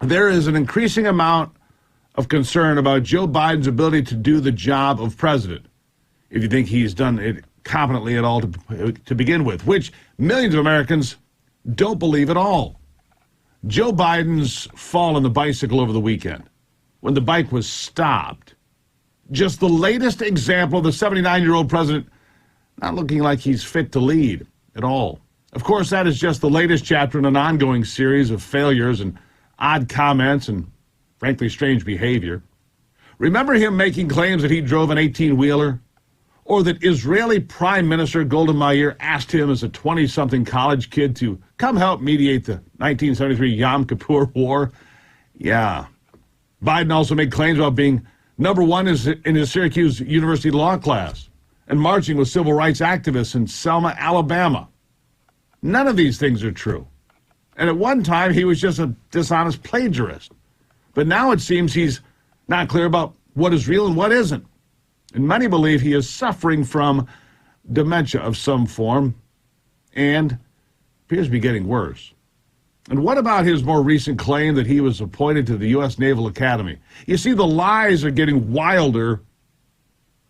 there is an increasing amount of concern about Joe Biden's ability to do the job of president, if you think he's done it competently at all to begin with, which millions of Americans don't believe at all. Joe Biden's fall on the bicycle over the weekend, when the bike was stopped, just the latest example of the 79-year-old president not looking like he's fit to lead at all. Of course, that is just the latest chapter in an ongoing series of failures and odd comments and, frankly, strange behavior. Remember him making claims that he drove an 18-wheeler? Or that Israeli Prime Minister Golda Meir asked him as a 20-something college kid to come help mediate the 1973 Yom Kippur War? Yeah. Biden also made claims about being number one in his Syracuse University law class and marching with civil rights activists in Selma, Alabama. None of these things are true. And at one time, he was just a dishonest plagiarist. But now it seems he's not clear about what is real and what isn't. And many believe he is suffering from dementia of some form and appears to be getting worse. And what about his more recent claim that he was appointed to the U.S. Naval Academy? You see, the lies are getting wilder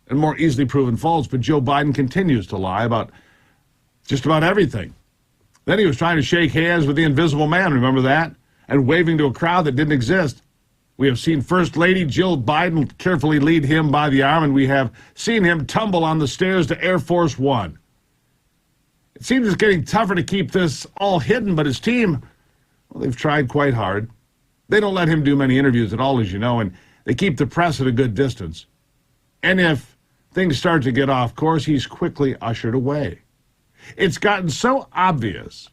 and more easily proven false, but Joe Biden continues to lie about just about everything. Then he was trying to shake hands with the invisible man, remember that? And waving to a crowd that didn't exist. We have seen First Lady Jill Biden carefully lead him by the arm, and we have seen him tumble on the stairs to Air Force One. It seems it's getting tougher to keep this all hidden, but his team, well, they've tried quite hard. They don't let him do many interviews at all, as you know, and they keep the press at a good distance. And if things start to get off course, he's quickly ushered away. It's gotten so obvious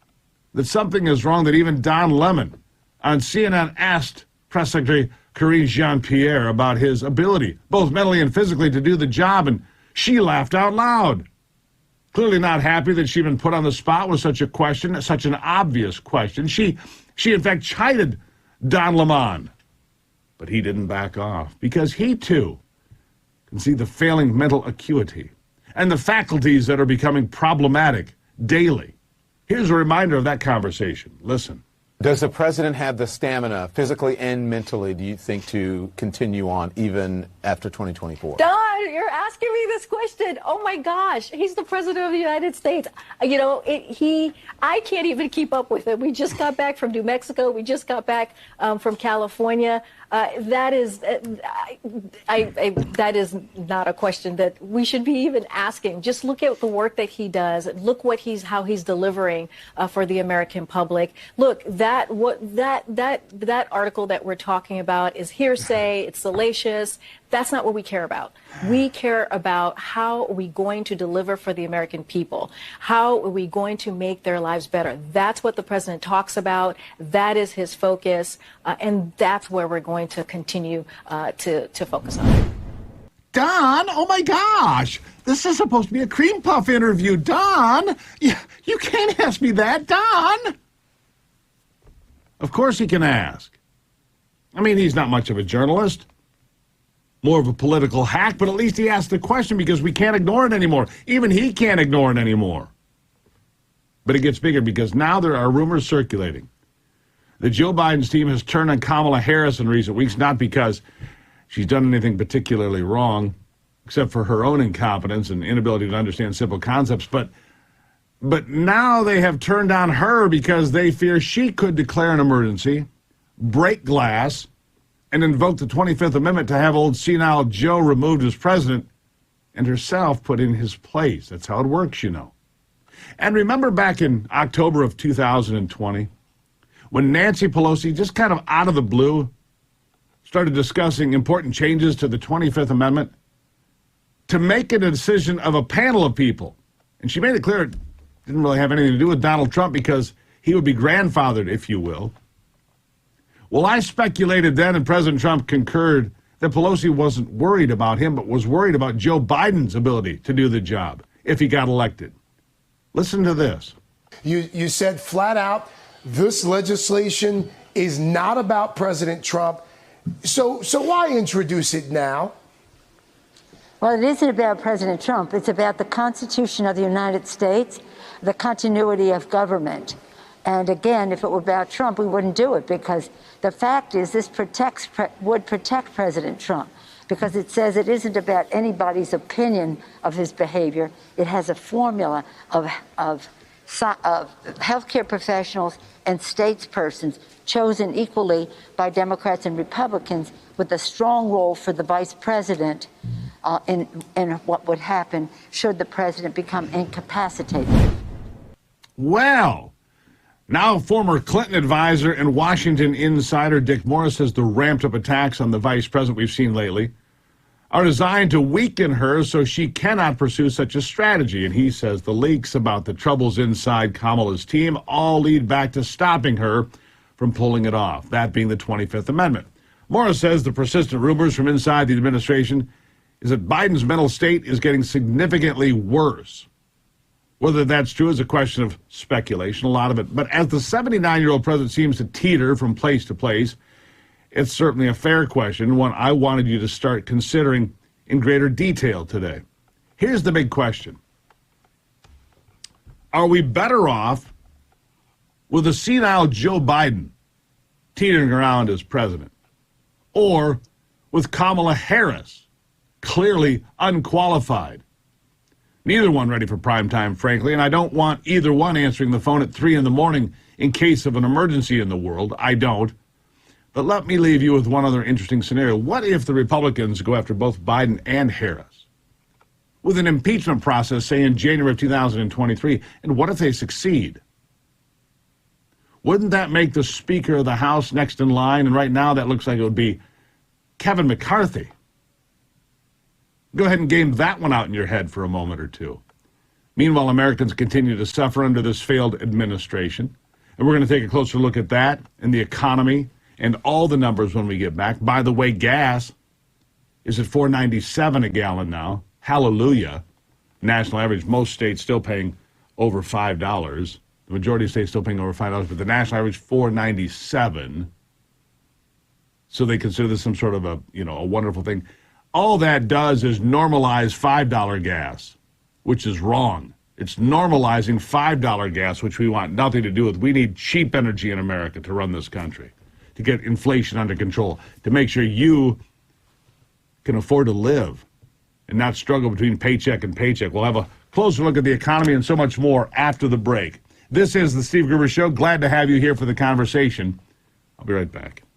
that something is wrong that even Don Lemon on CNN asked Press Secretary Karine Jean-Pierre about his ability, both mentally and physically, to do the job, and she laughed out loud. Clearly not happy that she'd been put on the spot with such a question, such an obvious question. She in fact chided Don Lemon, but he didn't back off because he too can see the failing mental acuity and the faculties that are becoming problematic daily. Here's a reminder of that conversation. Listen. Does the president have the stamina, physically and mentally, do you think, to continue on even after 2024? Don, you're asking me this question. Oh my gosh, he's the president of the United States. You know, I can't even keep up with it. We just got back from New Mexico. We just got back from California. That is not a question that we should be even asking. Just look at the work that he does. Look how he's delivering for the American public. Look, that article that we're talking about is hearsay. It's salacious. That's not what we care about. We care about how are we going to deliver for the American people? How are we going to make their lives better? That's what the president talks about. That is his focus, and that's where we're going to continue to focus on. Don, oh my gosh, this is supposed to be a cream puff interview. Don, you can't ask me that, Don. Of course he can ask. I mean, he's not much of a journalist. More of a political hack, but at least he asked the question because we can't ignore it anymore. Even he can't ignore it anymore. But it gets bigger because now there are rumors circulating that Joe Biden's team has turned on Kamala Harris in recent weeks, not because she's done anything particularly wrong, except for her own incompetence and inability to understand simple concepts, but now they have turned on her because they fear she could declare an emergency, break glass, and invoke the 25th Amendment to have old senile Joe removed as president and herself put in his place. That's how it works, you know. And remember back in October of 2020, when Nancy Pelosi, just kind of out of the blue, started discussing important changes to the 25th Amendment to make it a decision of a panel of people. And she made it clear it didn't really have anything to do with Donald Trump because he would be grandfathered, if you will. Well, I speculated then, and President Trump concurred, that Pelosi wasn't worried about him, but was worried about Joe Biden's ability to do the job if he got elected. Listen to this. You said flat out, this legislation is not about President Trump. So why introduce it now? Well, it isn't about President Trump. It's about the Constitution of the United States, the continuity of government. And again, if it were about Trump, we wouldn't do it, because the fact is this would protect President Trump, because it says it isn't about anybody's opinion of his behavior. It has a formula of healthcare professionals and statespersons chosen equally by Democrats and Republicans, with a strong role for the vice president in what would happen should the president become incapacitated. Well, now former Clinton advisor and Washington insider Dick Morris says the ramped-up attacks on the vice president we've seen lately are designed to weaken her so she cannot pursue such a strategy. And he says the leaks about the troubles inside Kamala's team all lead back to stopping her from pulling it off, that being the 25th Amendment. Morris says the persistent rumors from inside the administration is that Biden's mental state is getting significantly worse. Whether that's true is a question of speculation, a lot of it. But as the 79-year-old president seems to teeter from place to place, it's certainly a fair question, one I wanted you to start considering in greater detail today. Here's the big question. Are we better off with a senile Joe Biden teetering around as president, or with Kamala Harris, clearly unqualified? Neither one ready for prime time, frankly, and I don't want either one answering the phone at 3 in the morning in case of an emergency in the world. I don't. But let me leave you with one other interesting scenario. What if the Republicans go after both Biden and Harris with an impeachment process, say, in January of 2023, and what if they succeed? Wouldn't that make the Speaker of the House next in line? And right now that looks like it would be Kevin McCarthy. Go ahead and game that one out in your head for a moment or two. Meanwhile, Americans continue to suffer under this failed administration. And we're going to take a closer look at that and the economy and all the numbers when we get back. By the way, gas is at $4.97 a gallon now. Hallelujah. National average, most states still paying over $5. The majority of states still paying over $5, but the national average, $4.97. So they consider this some sort of a wonderful thing. All that does is normalize $5 gas, which is wrong. It's normalizing $5 gas, which we want nothing to do with. We need cheap energy in America to run this country, to get inflation under control, to make sure you can afford to live and not struggle between paycheck and paycheck. We'll have a closer look at the economy and so much more after the break. This is the Steve Gruber Show. Glad to have you here for the conversation. I'll be right back.